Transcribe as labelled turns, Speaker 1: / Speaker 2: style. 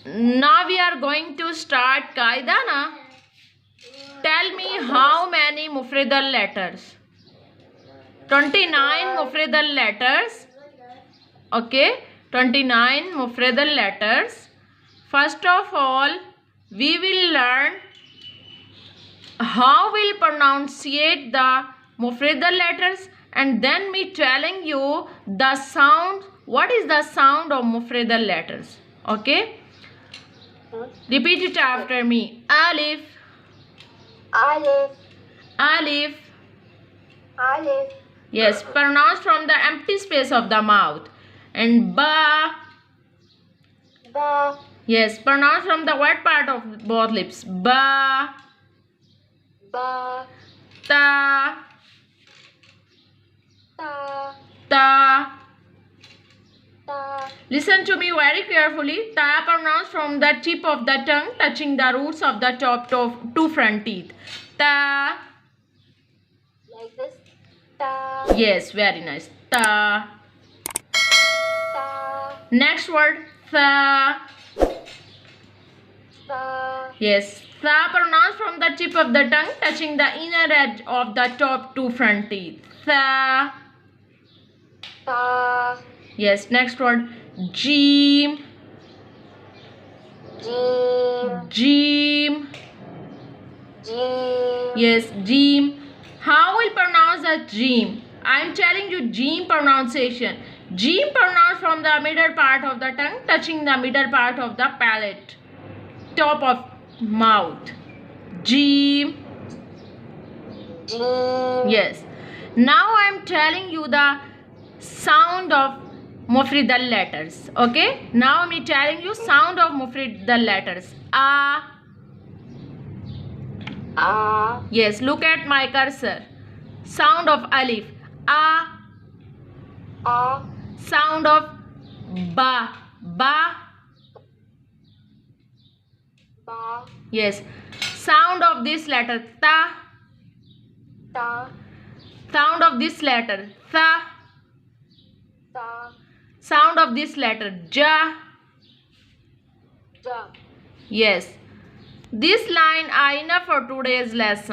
Speaker 1: Now we are going to start Qaida na. Tell me how many mufradal letters? 29 mufradal letters. Okay, 29 mufradal letters. First of all, we will learn how we'll pronunciate the mufradal letters, and then me telling you the sound. What is the sound of mufradal letters? Okay, repeat it after me. Alif,
Speaker 2: Alif,
Speaker 1: alif.
Speaker 2: Alif,
Speaker 1: Yes, pronounce from the empty space of the mouth. And ba.
Speaker 2: Ba,
Speaker 1: Yes, pronounce from the wet part of both lips. Ba.
Speaker 2: Ba,
Speaker 1: Ta.
Speaker 2: Ta,
Speaker 1: Ta.
Speaker 2: Ta,
Speaker 1: Listen to me very carefully. Ta pronounce from the tip of the tongue touching the roots of the top two front teeth. Ta.
Speaker 2: like this. Ta,
Speaker 1: Yes, very nice. Ta.
Speaker 2: Ta,
Speaker 1: Next word. Tha.
Speaker 2: Ta,
Speaker 1: Yes. Tha pronounce from the tip of the tongue touching the inner edge of the top two front teeth. Tha.
Speaker 2: Ta,
Speaker 1: Yes. Next word. Jeem.
Speaker 2: Jim,
Speaker 1: Jeem.
Speaker 2: Jim,
Speaker 1: Yes. Jeem. How will pronounce the jeem? I am telling you jeem pronunciation. Jeem pronounce from the middle part of the tongue touching the middle part of the palate. Top of mouth. Jeem.
Speaker 2: Jim,
Speaker 1: Yes. Now I am telling you the sound of mufradal letters. Okay. Now I am telling you sound of mufradal letters. A.
Speaker 2: A,
Speaker 1: Yes. Look at my cursor. Sound of alif. A.
Speaker 2: A,
Speaker 1: Sound of ba. Ba.
Speaker 2: Ba,
Speaker 1: Yes. Sound of this letter. Ta.
Speaker 2: Ta,
Speaker 1: Sound of this letter. Tha.
Speaker 2: Ta,
Speaker 1: Sound of this letter. Ja.
Speaker 2: Ja.
Speaker 1: Yes. This line are enough for today's lesson.